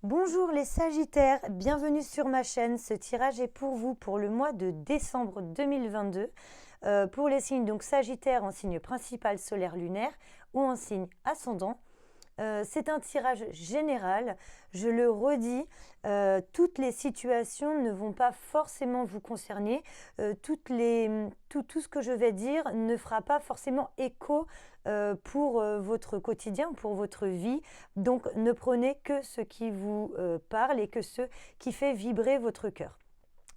Bonjour les Sagittaires, bienvenue sur ma chaîne. Ce tirage est pour vous pour le mois de décembre 2022. Pour les signes donc Sagittaire en signe principal solaire lunaire ou en signe ascendant. C'est un tirage général, je le redis, toutes les situations ne vont pas forcément vous concerner, tout ce que je vais dire ne fera pas forcément écho pour votre quotidien, pour votre vie, donc ne prenez que ce qui vous parle et que ce qui fait vibrer votre cœur.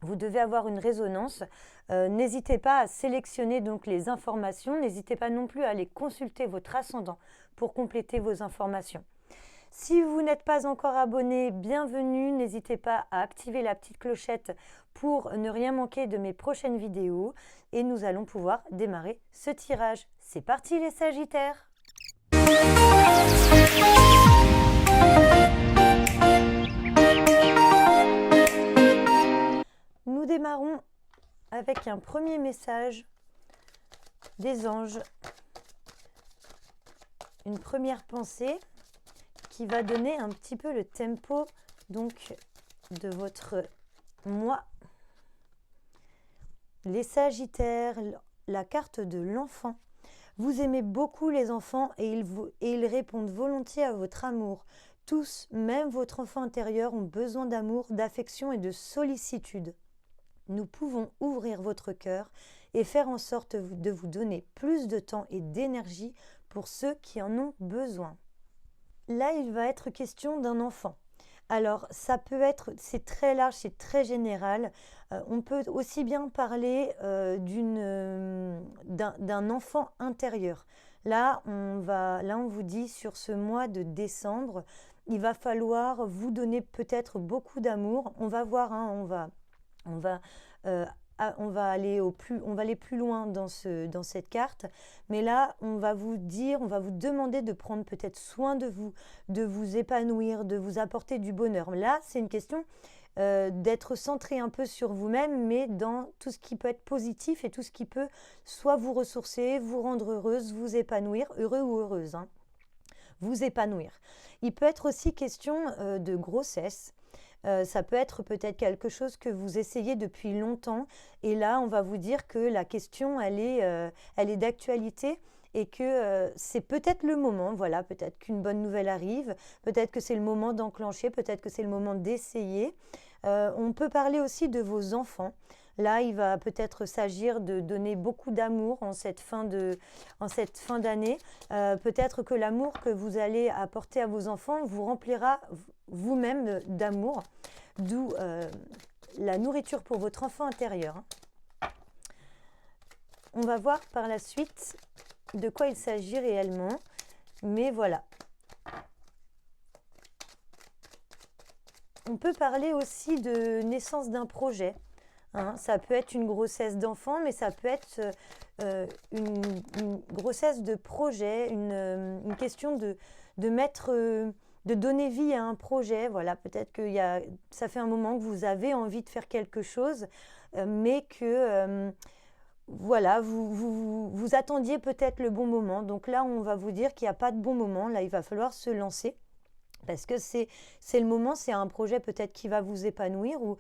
Vous devez avoir une résonance. N'hésitez pas à sélectionner donc les informations. N'hésitez pas non plus à aller consulter votre ascendant pour compléter vos informations. Si vous n'êtes pas encore abonné, bienvenue. N'hésitez pas à activer la petite clochette pour ne rien manquer de mes prochaines vidéos. Et nous allons pouvoir démarrer ce tirage. C'est parti les Sagittaires! Nous démarrons avec un premier message des anges, une première pensée qui va donner un petit peu le tempo donc de votre mois. Les Sagittaires, la carte de l'enfant. Vous aimez beaucoup les enfants et ils répondent volontiers à votre amour. Tous, même votre enfant intérieur, ont besoin d'amour, d'affection et de sollicitude. Nous pouvons ouvrir votre cœur et faire en sorte de vous donner plus de temps et d'énergie pour ceux qui en ont besoin. Là, il va être question d'un enfant. Alors, ça peut être, c'est très large, c'est très général. On peut aussi bien parler d'un enfant intérieur. Là, on vous dit sur ce mois de décembre, il va falloir vous donner peut-être beaucoup d'amour. On va voir, hein, on va aller plus loin dans cette carte. Mais là, on va vous demander de prendre peut-être soin de vous épanouir, de vous apporter du bonheur. Là, c'est une question d'être centré un peu sur vous-même, mais dans tout ce qui peut être positif et tout ce qui peut soit vous ressourcer, vous rendre heureuse, vous épanouir, heureux ou heureuse, hein, vous épanouir. Il peut être aussi question de grossesse. Ça peut être peut-être quelque chose que vous essayez depuis longtemps et là on va vous dire que la question elle est d'actualité et que c'est peut-être le moment, voilà, peut-être qu'une bonne nouvelle arrive, peut-être que c'est le moment d'enclencher, peut-être que c'est le moment d'essayer. On peut parler aussi de vos enfants. Là, il va peut-être s'agir de donner beaucoup d'amour en cette fin d'année. Peut-être que l'amour que vous allez apporter à vos enfants vous remplira vous-même d'amour, d'où la nourriture pour votre enfant intérieur. On va voir par la suite de quoi il s'agit réellement, mais voilà. On peut parler aussi de naissance d'un projet. Hein, ça peut être une grossesse d'enfant, mais ça peut être une grossesse de projet, une question de donner vie à un projet. Voilà, peut-être que ça fait un moment que vous avez envie de faire quelque chose, mais que voilà, vous attendiez peut-être le bon moment. Donc là, on va vous dire qu'il n'y a pas de bon moment. Là, il va falloir se lancer. Parce que c'est le moment, c'est un projet peut-être qui va vous épanouir ou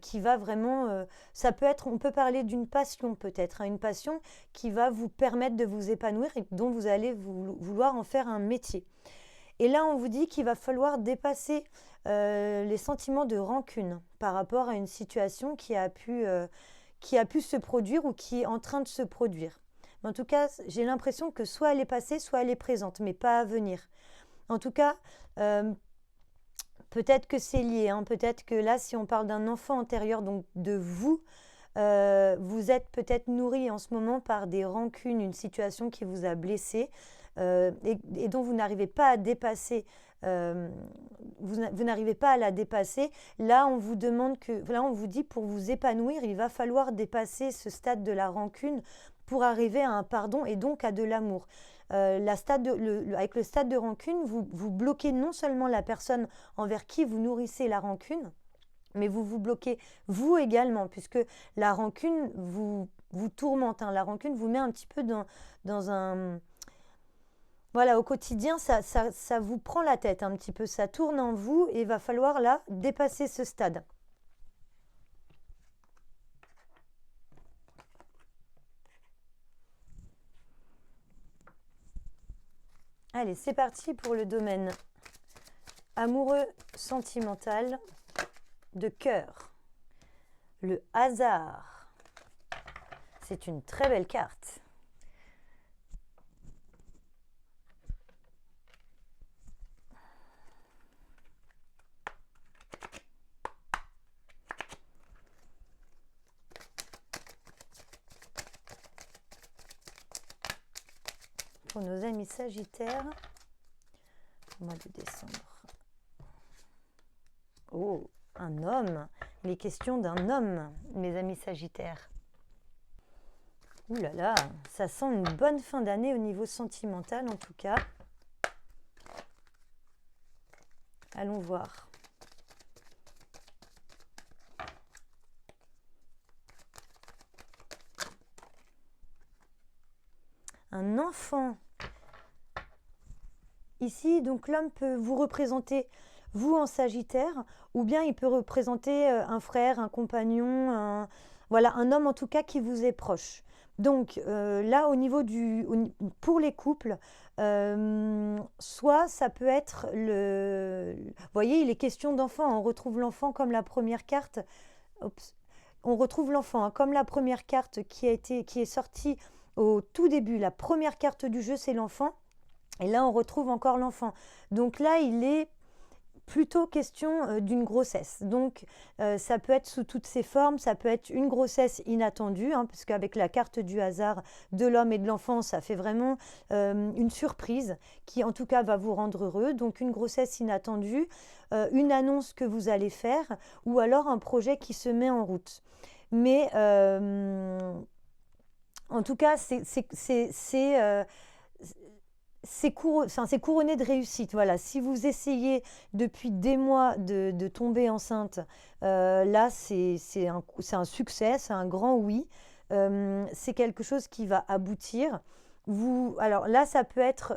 qui va vraiment... ça peut être, on peut parler d'une passion peut-être, hein, une passion qui va vous permettre de vous épanouir et dont vous allez vouloir en faire un métier. Et là, on vous dit qu'il va falloir dépasser les sentiments de rancune par rapport à une situation qui a pu se produire ou qui est en train de se produire. Mais en tout cas, j'ai l'impression que soit elle est passée, soit elle est présente, mais pas à venir. En tout cas, peut-être que c'est lié, hein. Peut-être que là, si on parle d'un enfant antérieur, donc de vous, vous êtes peut-être nourri en ce moment par des rancunes, une situation qui vous a blessé et dont vous n'arrivez pas à dépasser. Vous n'arrivez pas à la dépasser. Là, on vous dit pour vous épanouir, il va falloir dépasser ce stade de la rancune pour arriver à un pardon et donc à de l'amour. Avec le stade de rancune, vous bloquez non seulement la personne envers qui vous nourrissez la rancune, mais vous bloquez vous également, puisque la rancune vous tourmente. Hein. La rancune vous met un petit peu dans un Voilà, au quotidien, ça vous prend la tête un petit peu, ça tourne en vous et il va falloir là dépasser ce stade. Allez, c'est parti pour le domaine amoureux, sentimental, de cœur. Le hasard. C'est une très belle carte. Pour nos amis Sagittaires, mois de décembre. Oh, un homme. Il est question d'un homme, mes amis Sagittaires. Ouh là là, ça sent une bonne fin d'année au niveau sentimental en tout cas. Allons voir. Un enfant. Ici, donc l'homme peut vous représenter, vous en Sagittaire, ou bien il peut représenter un frère, un compagnon, voilà, un homme en tout cas qui vous est proche. Donc là, au niveau pour les couples, soit ça peut être vous voyez, il est question d'enfant. On retrouve l'enfant comme la première carte. Oups. On retrouve l'enfant hein, comme la première carte qui est sortie au tout début. La première carte du jeu, c'est l'enfant. Et là, on retrouve encore l'enfant. Donc là, il est plutôt question d'une grossesse. Donc, ça peut être sous toutes ses formes, ça peut être une grossesse inattendue, hein, parce qu'avec la carte du hasard de l'homme et de l'enfant, ça fait vraiment une surprise qui, en tout cas, va vous rendre heureux. Donc, une grossesse inattendue, une annonce que vous allez faire, ou alors un projet qui se met en route. Mais, en tout cas, c'est couronné de réussite. Voilà. Si vous essayez depuis des mois de tomber enceinte, là, c'est un succès, c'est un grand oui. C'est quelque chose qui va aboutir. Alors là, ça peut être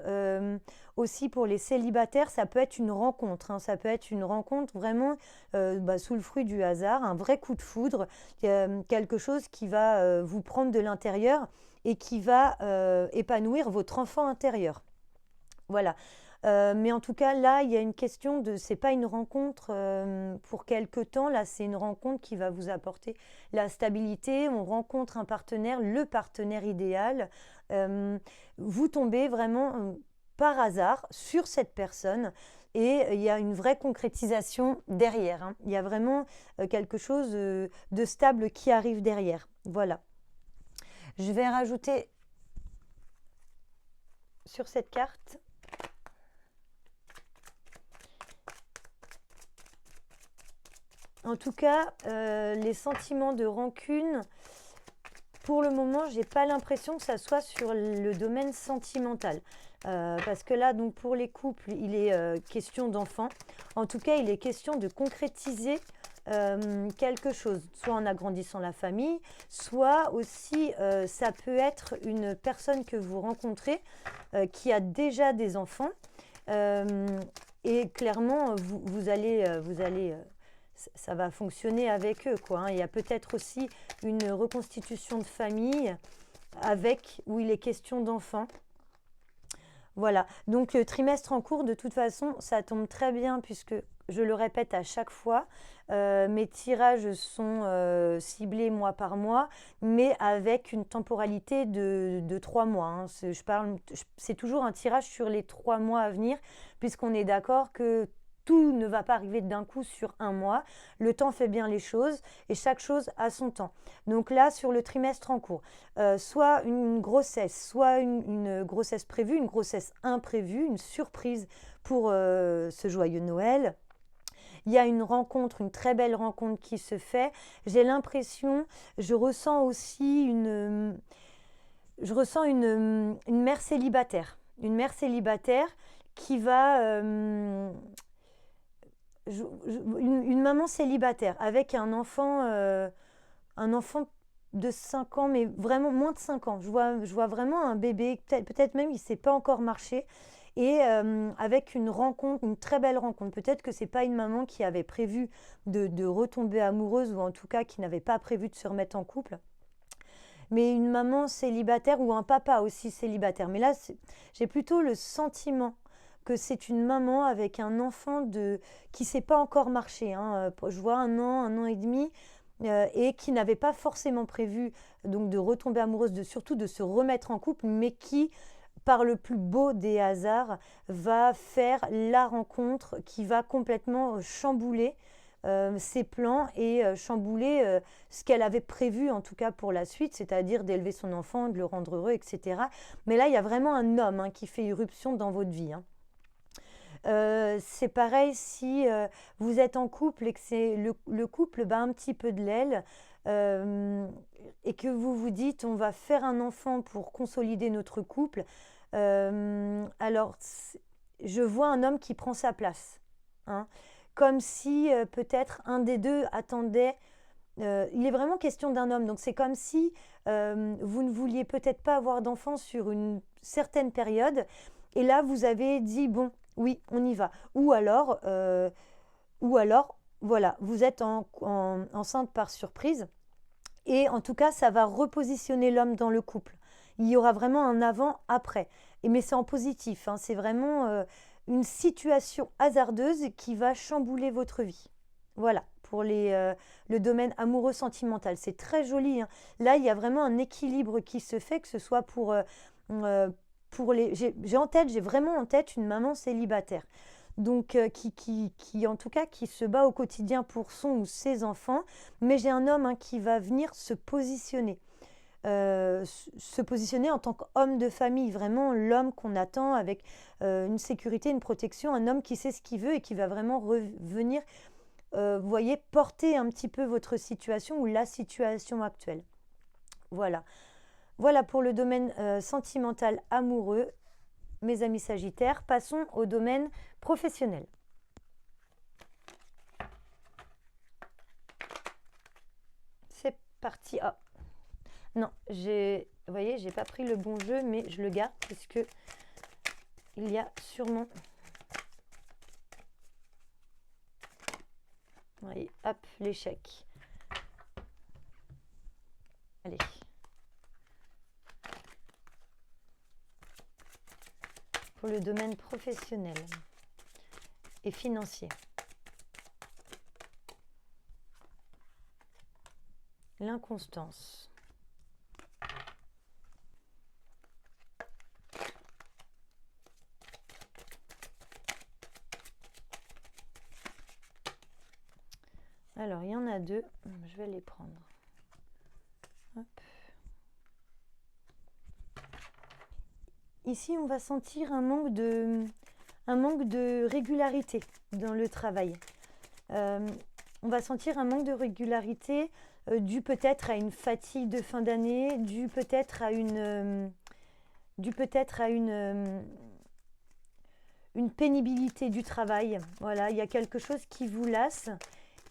aussi pour les célibataires, ça peut être une rencontre. Hein. Ça peut être une rencontre vraiment sous le fruit du hasard, un vrai coup de foudre, quelque chose qui va vous prendre de l'intérieur et qui va épanouir votre enfant intérieur. Voilà. Mais en tout cas, là, il y a une question c'est pas une rencontre pour quelque temps. Là, c'est une rencontre qui va vous apporter la stabilité. On rencontre un partenaire, le partenaire idéal. Vous tombez vraiment par hasard sur cette personne et il y a une vraie concrétisation derrière. Hein. Il y a vraiment quelque chose de stable qui arrive derrière. Voilà. Je vais rajouter sur cette carte. En tout cas, les sentiments de rancune, pour le moment, j'ai pas l'impression que ça soit sur le domaine sentimental. Parce que là, donc pour les couples, il est question d'enfants. En tout cas, il est question de concrétiser quelque chose, soit en agrandissant la famille, soit aussi ça peut être une personne que vous rencontrez qui a déjà des enfants. Et clairement, vous allez ça va fonctionner avec eux, quoi. Hein. Il y a peut-être aussi une reconstitution de famille où il est question d'enfants. Voilà. Donc le trimestre en cours, de toute façon, ça tombe très bien puisque je le répète à chaque fois, mes tirages sont ciblés mois par mois, mais avec une temporalité de 3 mois. Hein. C'est toujours un tirage sur les 3 mois à venir, puisqu'on est d'accord que tout ne va pas arriver d'un coup sur un mois. Le temps fait bien les choses et chaque chose a son temps. Donc là, sur le trimestre en cours, soit une grossesse, soit une grossesse prévue, une grossesse imprévue, une surprise pour ce joyeux Noël. Il y a une rencontre, une très belle rencontre qui se fait. J'ai l'impression, je ressens aussi une mère célibataire. Une mère célibataire qui va... une maman célibataire avec un enfant de 5 ans, mais vraiment moins de 5 ans. Je vois vraiment un bébé, peut-être même il ne sait pas encore marcher, et avec une rencontre, une très belle rencontre. Peut-être que c'est pas une maman qui avait prévu de retomber amoureuse, ou en tout cas qui n'avait pas prévu de se remettre en couple, mais une maman célibataire ou un papa aussi célibataire. Mais là, j'ai plutôt le sentiment que c'est une maman avec un enfant qui ne sait pas encore marcher, hein. Je vois un an et demi, et qui n'avait pas forcément prévu donc de retomber amoureuse, surtout de se remettre en couple, mais qui, par le plus beau des hasards, va faire la rencontre qui va complètement chambouler ses plans, et chambouler ce qu'elle avait prévu, en tout cas pour la suite, c'est-à-dire d'élever son enfant, de le rendre heureux, etc. Mais là, il y a vraiment un homme, hein, qui fait irruption dans votre vie, hein. C'est pareil si vous êtes en couple et que c'est le couple bat un petit peu de l'aile, euh, et que vous vous dites on va faire un enfant pour consolider notre couple. Alors, je vois un homme qui prend sa place, hein, comme si peut-être un des deux attendait. Il est vraiment question d'un homme, donc c'est comme si vous ne vouliez peut-être pas avoir d'enfant sur une certaine période, et là vous avez dit bon, oui, on y va. Ou alors, voilà, vous êtes enceinte par surprise, et en tout cas, ça va repositionner l'homme dans le couple. Il y aura vraiment un avant-après. Mais c'est en positif, hein. C'est vraiment une situation hasardeuse qui va chambouler votre vie. Voilà, pour le domaine amoureux sentimental. C'est très joli, hein. Là, il y a vraiment un équilibre qui se fait, que ce soit euh, pour les... J'ai vraiment en tête une maman célibataire. Donc, qui, en tout cas, qui se bat au quotidien pour son ou ses enfants. Mais j'ai un homme, hein, qui va venir se positionner en tant qu'homme de famille, vraiment l'homme qu'on attend, avec une sécurité, une protection, un homme qui sait ce qu'il veut et qui va vraiment revenir, vous voyez, porter un petit peu votre situation ou la situation actuelle. Voilà. Voilà pour le domaine sentimental amoureux, mes amis Sagittaires. Passons au domaine professionnel. C'est parti. Ah, non, vous voyez, j'ai pas pris le bon jeu, mais je le garde parce que il y a sûrement... Voyez, hop, l'échec. Allez. Pour le domaine professionnel et financier. L'inconstance. Alors, il y en a deux. Je vais les prendre. Hop. Ici, on va sentir un manque de régularité dans le travail. On va sentir un manque de régularité dû peut-être à une fatigue de fin d'année, dû peut-être à une pénibilité du travail. Voilà, il y a quelque chose qui vous lasse,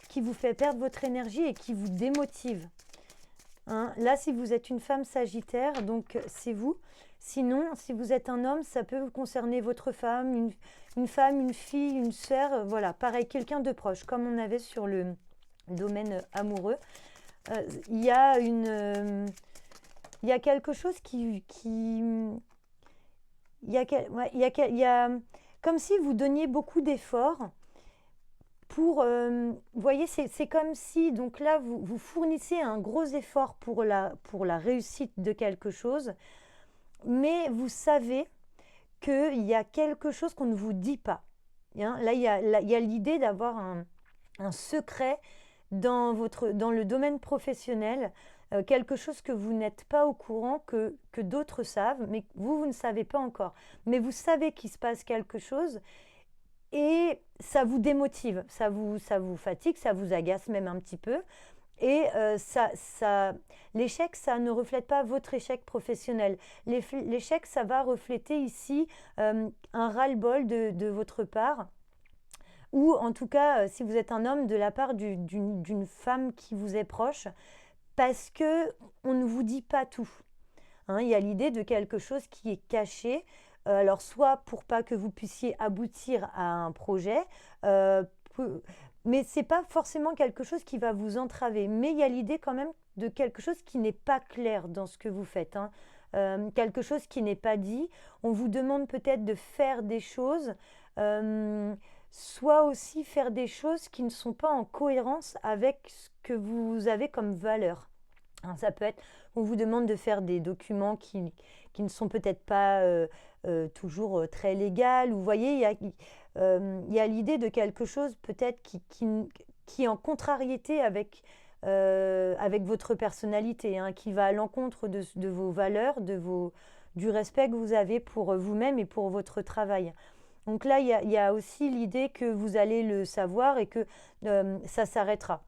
qui vous fait perdre votre énergie et qui vous démotive. Hein, là, si vous êtes une femme sagittaire, donc c'est vous. Sinon, si vous êtes un homme, ça peut vous concerner votre femme, une femme, une fille, une sœur, voilà, pareil, quelqu'un de proche, comme on avait sur le domaine amoureux. Il y a quelque chose il y a comme si vous donniez beaucoup d'efforts pour, vous voyez, c'est comme si, donc là, vous fournissez un gros effort pour la réussite de quelque chose, mais vous savez qu'il y a quelque chose qu'on ne vous dit pas. Hein, là, il y a l'idée d'avoir un secret dans le domaine professionnel, quelque chose que vous n'êtes pas au courant, que d'autres savent, mais vous ne savez pas encore. Mais vous savez qu'il se passe quelque chose, et ça vous démotive, ça vous fatigue, ça vous agace même un petit peu. Et l'échec, ça ne reflète pas votre échec professionnel. L'échec, ça va refléter ici un ras-le-bol de votre part, ou en tout cas, si vous êtes un homme, de la part d'une femme qui vous est proche, parce que on ne vous dit pas tout. Hein. Il y a l'idée de quelque chose qui est caché. Alors, soit pour pas que vous puissiez aboutir à un projet, euh, peu- mais c'est pas forcément quelque chose qui va vous entraver. Mais il y a l'idée quand même de quelque chose qui n'est pas clair dans ce que vous faites. Hein. Quelque chose qui n'est pas dit. On vous demande peut-être de faire des choses, euh, soit aussi faire des choses qui ne sont pas en cohérence avec ce que vous avez comme valeur. Hein, ça peut être, on vous demande de faire des documents qui ne sont peut-être pas toujours très légaux. Vous voyez, il y a l'idée de quelque chose peut-être qui est en contrariété avec votre personnalité, hein, qui va à l'encontre de vos valeurs, du respect que vous avez pour vous-même et pour votre travail. Donc là, il y a aussi l'idée que vous allez le savoir et que ça s'arrêtera.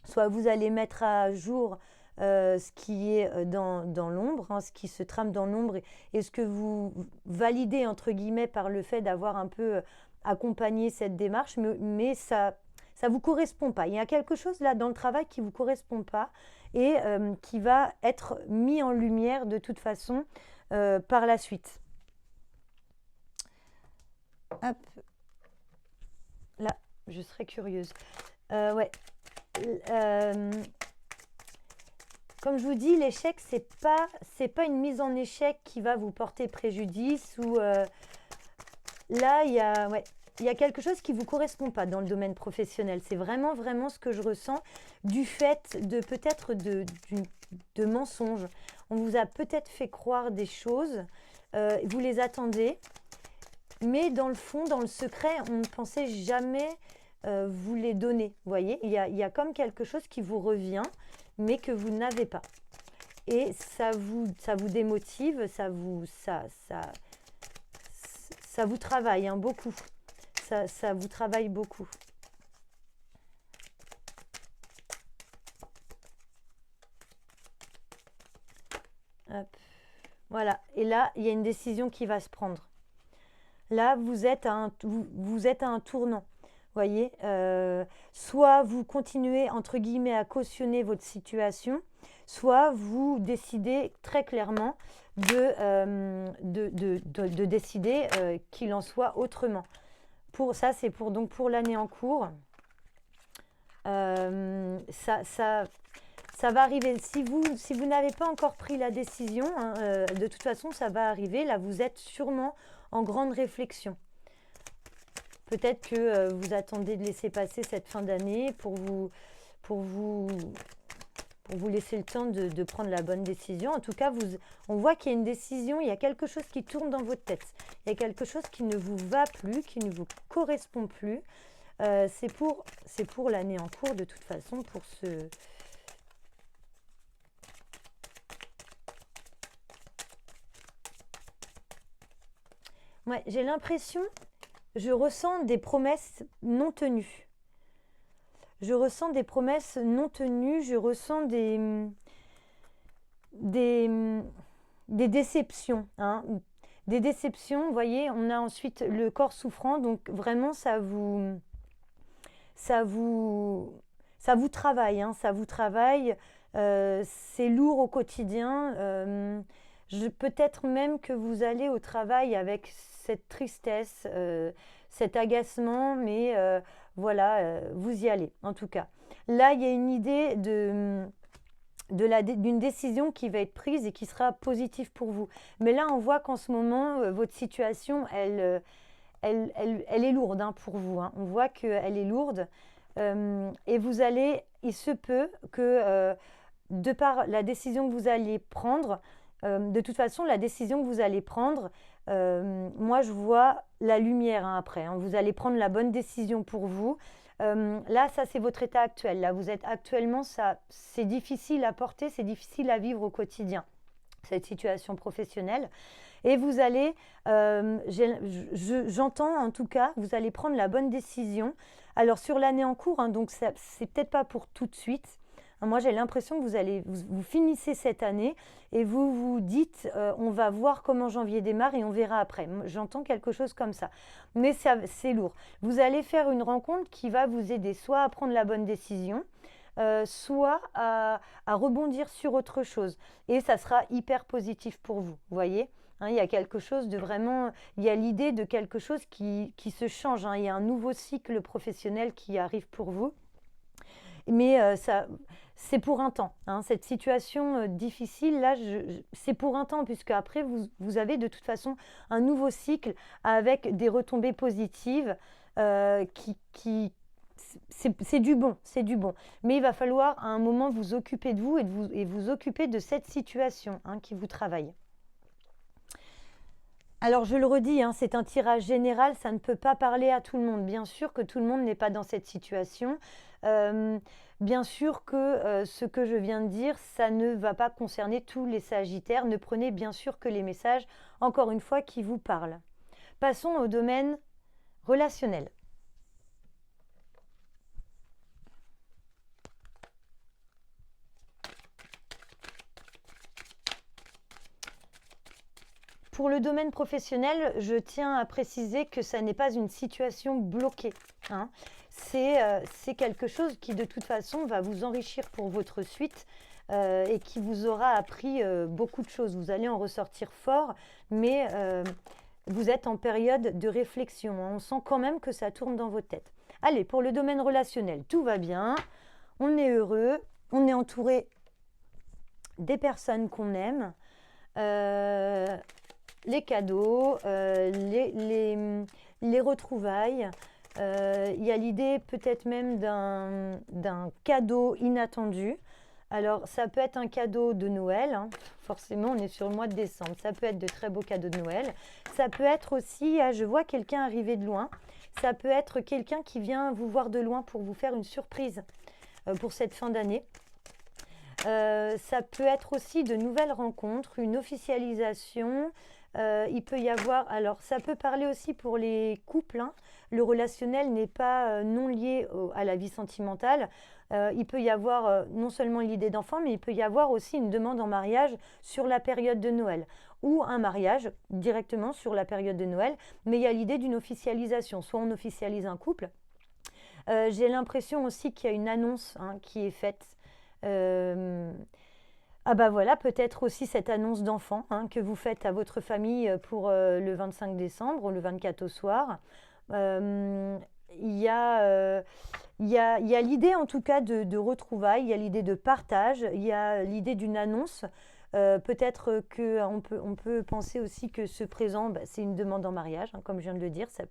Soit vous allez mettre à jour ce qui est dans l'ombre, hein, ce qui se trame dans l'ombre, et ce que vous validez, entre guillemets, par le fait d'avoir un peu accompagné cette démarche, mais ça ne vous correspond pas. Il y a quelque chose là dans le travail qui ne vous correspond pas et qui va être mis en lumière de toute façon par la suite. Hop, là, je serais curieuse. Ouais. Euh, Comme je vous dis, l'échec, c'est pas une mise en échec qui va vous porter préjudice ou là, ouais, il y a quelque chose qui ne vous correspond pas dans le domaine professionnel. C'est vraiment, vraiment ce que je ressens du fait de peut-être de mensonges. On vous a peut-être fait croire des choses, vous les attendez, mais dans le fond, dans le secret, on ne pensait jamais vous les donner. Vous voyez, il y a comme quelque chose qui vous revient, mais que vous n'avez pas. Et ça vous démotive, ça vous travaille hein, beaucoup. Ça vous travaille beaucoup. Hop. Voilà. Et là, il y a une décision qui va se prendre. Là, vous êtes à un tournant. Voyez, soit vous continuez entre guillemets à cautionner votre situation, soit vous décidez très clairement de décider qu'il en soit autrement. Pour ça, c'est donc pour l'année en cours. Ça va arriver. Si vous n'avez pas encore pris la décision, hein, de toute façon, ça va arriver. Là, vous êtes sûrement en grande réflexion. Peut-être que vous attendez de laisser passer cette fin d'année pour vous laisser le temps de prendre la bonne décision. En tout cas, on voit qu'il y a une décision, il y a quelque chose qui tourne dans votre tête. Il y a quelque chose qui ne vous va plus, qui ne vous correspond plus. C'est pour l'année en cours, de toute façon, pour ce... Ouais, j'ai l'impression, je ressens des promesses non tenues. Je ressens des promesses non tenues, je ressens des déceptions. Hein. Des déceptions, vous voyez, on a ensuite le corps souffrant, donc vraiment ça vous travaille, hein, ça vous travaille, c'est lourd au quotidien. Peut-être même que vous allez au travail avec cette tristesse, cet agacement, mais voilà, vous y allez en tout cas. Là, il y a une idée d'une décision qui va être prise et qui sera positive pour vous. Mais là, on voit qu'en ce moment, votre situation, elle est lourde hein, pour vous. Hein. On voit qu'elle est lourde et il se peut que de par la décision que vous allez prendre, de toute façon, la décision que vous allez prendre, moi je vois la lumière hein, après. Hein. Vous allez prendre la bonne décision pour vous. Là, ça c'est votre état actuel. Là, vous êtes actuellement, c'est difficile à porter, c'est difficile à vivre au quotidien, cette situation professionnelle. Et vous allez, j'entends en tout cas, vous allez prendre la bonne décision. Alors sur l'année en cours, hein, donc c'est peut-être pas pour tout de suite. Moi, j'ai l'impression que vous finissez cette année et vous vous dites, on va voir comment janvier démarre et on verra après. J'entends quelque chose comme ça. Mais c'est lourd. Vous allez faire une rencontre qui va vous aider soit à prendre la bonne décision, soit à rebondir sur autre chose. Et ça sera hyper positif pour vous, vous voyez? Hein, il y a quelque chose de vraiment, il y a l'idée de quelque chose qui se change, hein. Il y a un nouveau cycle professionnel qui arrive pour vous. Mais ça, c'est pour un temps, hein. Cette situation difficile, là, c'est pour un temps, puisque après, vous avez de toute façon un nouveau cycle avec des retombées positives qui c'est du bon, c'est du bon. Mais il va falloir à un moment vous occuper de vous et vous occuper de cette situation, hein, qui vous travaille. Alors je le redis, hein, c'est un tirage général, ça ne peut pas parler à tout le monde. Bien sûr que tout le monde n'est pas dans cette situation. Euh, Bien sûr que ce que je viens de dire, ça ne va pas concerner tous les Sagittaires. Ne prenez bien sûr que les messages, encore une fois, qui vous parlent. Passons au domaine relationnel. Pour le domaine professionnel, je tiens à préciser que ça n'est pas une situation bloquée, hein. C'est quelque chose qui de toute façon va vous enrichir pour votre suite et qui vous aura appris beaucoup de choses. Vous allez en ressortir fort, mais vous êtes en période de réflexion, hein. On sent quand même que ça tourne dans votre tête. Allez, pour le domaine relationnel, tout va bien, on est heureux, on est entouré des personnes qu'on aime. Euh, les cadeaux, les retrouvailles. Il y a l'idée peut-être même d'un cadeau inattendu. Alors, ça peut être un cadeau de Noël, hein. Forcément, on est sur le mois de décembre. Ça peut être de très beaux cadeaux de Noël. Ça peut être aussi, je vois quelqu'un arriver de loin. Ça peut être quelqu'un qui vient vous voir de loin pour vous faire une surprise pour cette fin d'année. Ça peut être aussi de nouvelles rencontres, une officialisation. Il peut y avoir, alors ça peut parler aussi pour les couples, hein. Le relationnel n'est pas non lié à la vie sentimentale. Il peut y avoir non seulement l'idée d'enfant, mais il peut y avoir aussi une demande en mariage sur la période de Noël ou un mariage directement sur la période de Noël, mais il y a l'idée d'une officialisation. Soit on officialise un couple. J'ai l'impression aussi qu'il y a une annonce, hein, qui est faite. Ah bah voilà, peut-être aussi cette annonce d'enfant, hein, que vous faites à votre famille pour le 25 décembre, le 24 au soir. Euh, il y a, il y a l'idée en tout cas de retrouvailles, il y a l'idée de partage, il y a l'idée d'une annonce. Peut-être on peut penser aussi que ce présent, bah, c'est une demande en mariage, hein, comme je viens de le dire, ça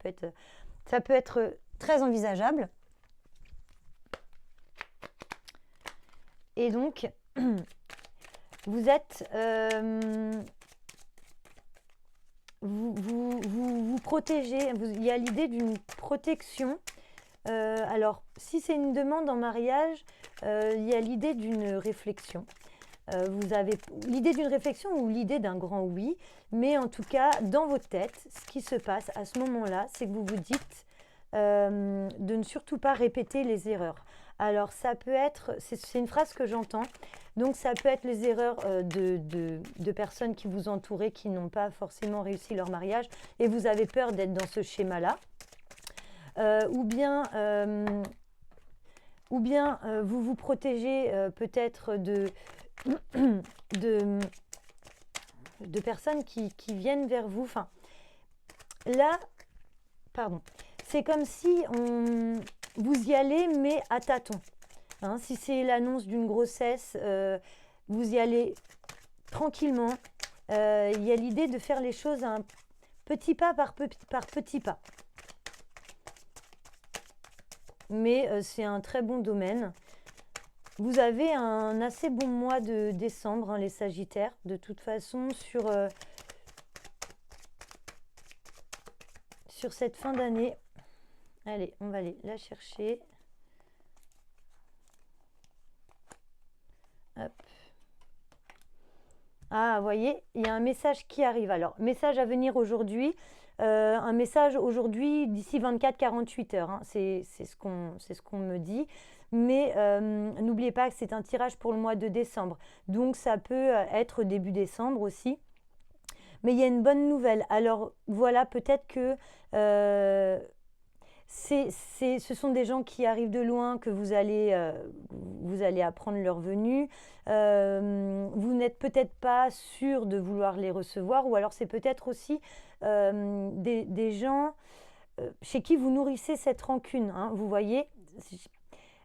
peut être très envisageable. Et donc, vous êtes, vous protégez, il y a l'idée d'une protection. Alors, si c'est une demande en mariage, il y a l'idée d'une réflexion. Vous avez l'idée d'une réflexion ou l'idée d'un grand oui, mais en tout cas, dans votre tête, ce qui se passe à ce moment-là, c'est que vous vous dites de ne surtout pas répéter les erreurs. Alors, ça peut être, c'est une phrase que j'entends, donc ça peut être les erreurs de personnes qui vous entouraient, qui n'ont pas forcément réussi leur mariage, et vous avez peur d'être dans ce schéma-là. Ou bien vous vous protégez peut-être de, de personnes qui viennent vers vous. Enfin, là, pardon, c'est comme si vous y allez, mais à tâtons, hein. Si c'est l'annonce d'une grossesse, vous y allez tranquillement. Il y a l'idée de faire les choses un petit pas par petit pas. Mais c'est un très bon domaine. Vous avez un assez bon mois de décembre, hein, les Sagittaires. De toute façon, sur cette fin d'année. Allez, on va aller la chercher. Hop. Ah, vous voyez, il y a un message qui arrive. Alors, message à venir aujourd'hui. Un message aujourd'hui d'ici 24-48 heures, hein. C'est ce qu'on me dit. Mais n'oubliez pas que c'est un tirage pour le mois de décembre. Donc, ça peut être début décembre aussi. Mais il y a une bonne nouvelle. Alors, voilà, peut-être que ce sont des gens qui arrivent de loin, que vous allez apprendre leur venue. Vous n'êtes peut-être pas sûr de vouloir les recevoir, ou alors c'est peut-être aussi des gens chez qui vous nourrissez cette rancune, hein. Vous voyez,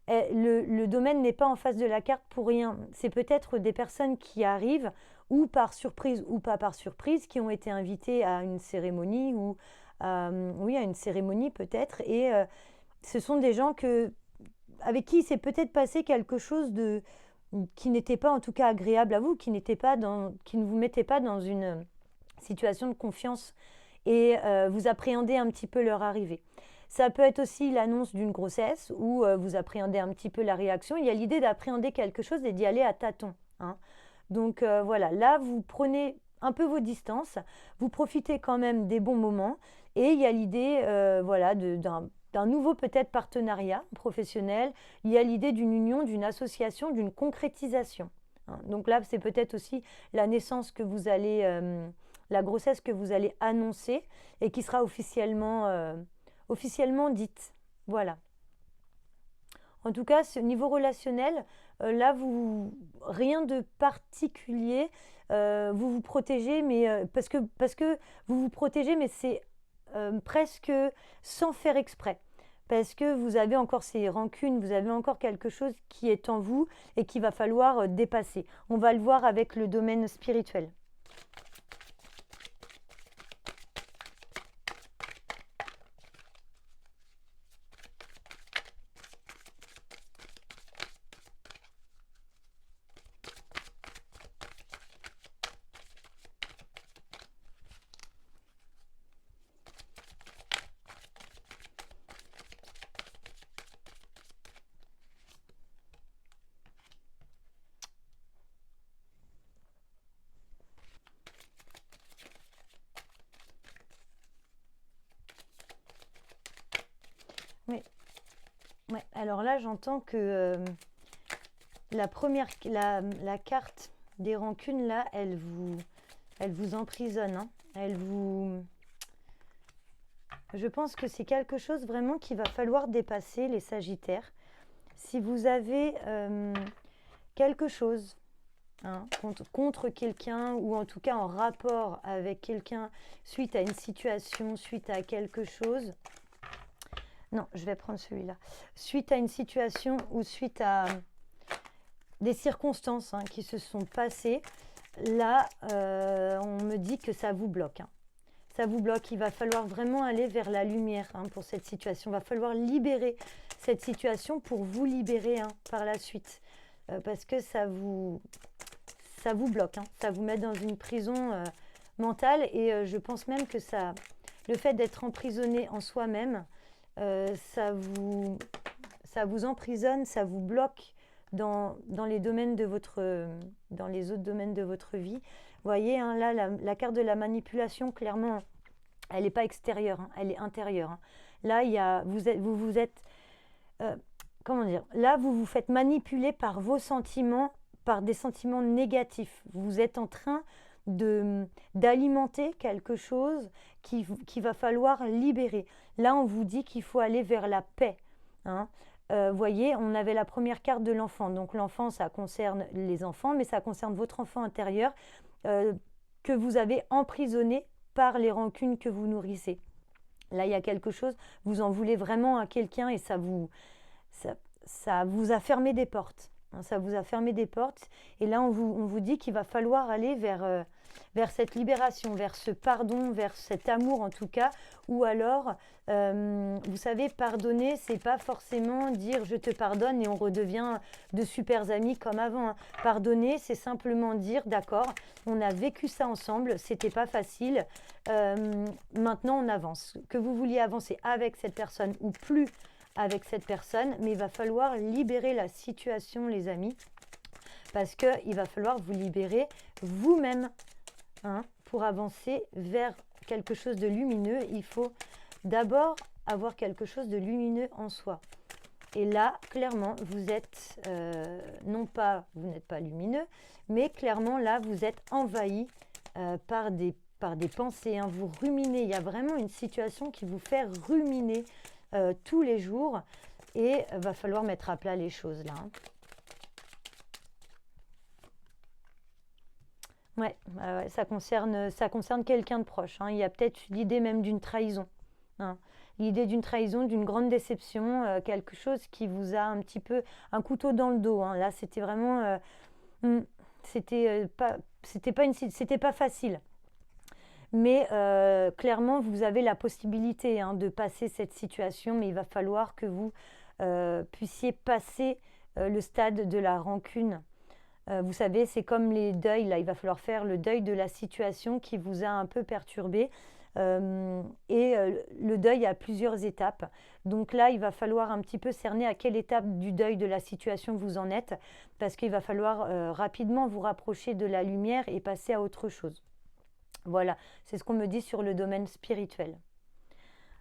le domaine n'est pas en face de la carte pour rien. C'est peut-être des personnes qui arrivent, ou par surprise ou pas par surprise, qui ont été invitées à une cérémonie, ou oui, à une cérémonie peut-être. Et ce sont des gens avec qui il s'est peut-être passé quelque chose qui n'était pas en tout cas agréable à vous, qui ne vous mettait pas dans une situation de confiance, et vous appréhendez un petit peu leur arrivée. Ça peut être aussi l'annonce d'une grossesse, où vous appréhendez un petit peu la réaction. Il y a l'idée d'appréhender quelque chose et d'y aller à tâtons, hein. Donc voilà, là vous prenez un peu vos distances, vous profitez quand même des bons moments, et il y a l'idée voilà, d'un nouveau peut-être partenariat professionnel. Il y a l'idée d'une union, d'une association, d'une concrétisation, hein. Donc là, c'est peut-être aussi la naissance la grossesse que vous allez annoncer, et qui sera officiellement dite. Voilà. En tout cas, ce niveau relationnel, là, rien de particulier. Vous vous protégez, mais parce que vous vous protégez, mais c'est presque sans faire exprès. Parce que vous avez encore ces rancunes, vous avez encore quelque chose qui est en vous et qu'il va falloir dépasser. On va le voir avec le domaine spirituel. Oui, ouais. Alors là, j'entends que la carte des rancunes, là, elle vous emprisonne, hein. Je pense que c'est quelque chose vraiment qu'il va falloir dépasser, les Sagittaires. Si vous avez quelque chose, hein, contre quelqu'un, ou en tout cas en rapport avec quelqu'un, suite à une situation, suite à quelque chose. Non, je vais prendre celui-là. Suite à une situation, ou suite à des circonstances, hein, qui se sont passées, là, on me dit que ça vous bloque, hein. Ça vous bloque. Il va falloir vraiment aller vers la lumière, hein, pour cette situation. Il va falloir libérer cette situation pour vous libérer, hein, par la suite. Parce que ça vous bloque, hein. Ça vous met dans une prison mentale. Et je pense même que le fait d'être emprisonné en soi-même, ça vous emprisonne, ça vous bloque dans les domaines dans les autres domaines de votre vie. Vous voyez, hein, là, la carte de la manipulation, clairement, elle n'est pas extérieure, hein, elle est intérieure, hein. Là, vous êtes, comment dire, là, vous vous faites manipuler par vos sentiments, par des sentiments négatifs. Vous êtes en train d'alimenter quelque chose qu'il va falloir libérer. Là, on vous dit qu'il faut aller vers la paix, hein. Voyez, on avait la première carte de l'enfant. Donc l'enfant, ça concerne les enfants, mais ça concerne votre enfant intérieur, que vous avez emprisonné par les rancunes que vous nourrissez. Là, il y a quelque chose, vous en voulez vraiment à quelqu'un, et ça vous a fermé des portes, hein. Ça vous a fermé des portes. Et là, on vous dit qu'il va falloir aller vers cette libération, vers ce pardon, vers cet amour en tout cas. Ou alors, vous savez, pardonner, c'est pas forcément dire je te pardonne et on redevient de super amis comme avant, hein. Pardonner, c'est simplement dire d'accord, on a vécu ça ensemble, c'était pas facile, maintenant on avance. Que vous vouliez avancer avec cette personne ou plus avec cette personne, mais il va falloir libérer la situation, les amis, parce qu'il va falloir vous libérer vous-même, hein, pour avancer vers quelque chose de lumineux. Il faut d'abord avoir quelque chose de lumineux en soi. Et là, clairement, vous êtes, non pas, vous n'êtes pas lumineux, mais clairement, là, vous êtes envahi par des pensées, hein. Vous ruminez, il y a vraiment une situation qui vous fait ruminer tous les jours et va falloir mettre à plat les choses là, hein. Ouais, ouais, ça concerne quelqu'un de proche, hein. Il y a peut-être l'idée même d'une trahison, hein. L'idée d'une trahison, d'une grande déception, quelque chose qui vous a un petit peu un couteau dans le dos, hein. Là, c'était vraiment, hmm, c'était pas facile. Mais clairement, vous avez la possibilité, hein, de passer cette situation, mais il va falloir que vous puissiez passer le stade de la rancune. Vous savez, c'est comme les deuils, là, il va falloir faire le deuil de la situation qui vous a un peu perturbé. Le deuil a plusieurs étapes. Donc là, il va falloir un petit peu cerner à quelle étape du deuil de la situation vous en êtes, parce qu'il va falloir rapidement vous rapprocher de la lumière et passer à autre chose. Voilà, c'est ce qu'on me dit sur le domaine spirituel.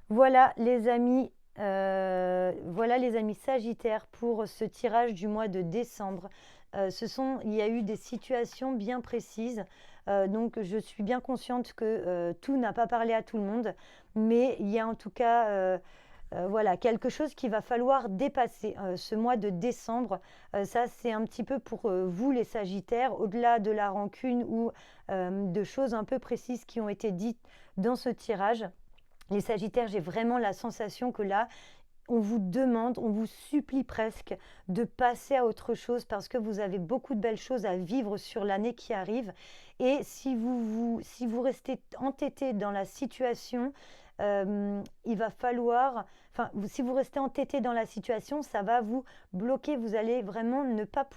Voilà les amis, voilà les amis Sagittaires pour ce tirage du mois de décembre. Il y a eu des situations bien précises, donc je suis bien consciente que tout n'a pas parlé à tout le monde, mais il y a en tout cas voilà, quelque chose qu'il va falloir dépasser ce mois de décembre. Ça, c'est un petit peu pour vous les Sagittaires, au-delà de la rancune ou de choses un peu précises qui ont été dites dans ce tirage. Les Sagittaires, j'ai vraiment la sensation que là, on vous demande, on vous supplie presque de passer à autre chose parce que vous avez beaucoup de belles choses à vivre sur l'année qui arrive. Et si vous restez entêté dans la situation, il va falloir, enfin, si vous restez entêté dans la situation, ça va vous bloquer. Vous allez vraiment ne pas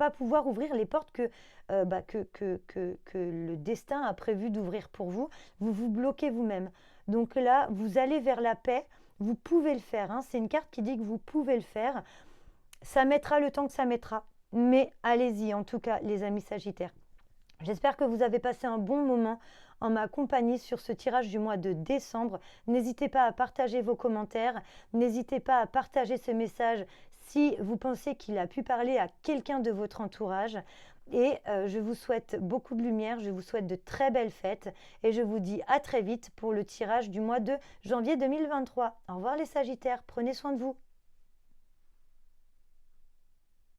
pouvoir ouvrir les portes que le destin a prévu d'ouvrir pour vous. Vous vous bloquez vous-même. Donc là, vous allez vers la paix. Vous pouvez le faire, hein. C'est une carte qui dit que vous pouvez le faire. Ça mettra le temps que ça mettra. Mais allez-y, en tout cas, les amis Sagittaires. J'espère que vous avez passé un bon moment en ma compagnie sur ce tirage du mois de décembre. N'hésitez pas à partager vos commentaires. N'hésitez pas à partager ce message si vous pensez qu'il a pu parler à quelqu'un de votre entourage. Et je vous souhaite beaucoup de lumière, je vous souhaite de très belles fêtes et je vous dis à très vite pour le tirage du mois de janvier 2023. Au revoir les Sagittaires, prenez soin de vous.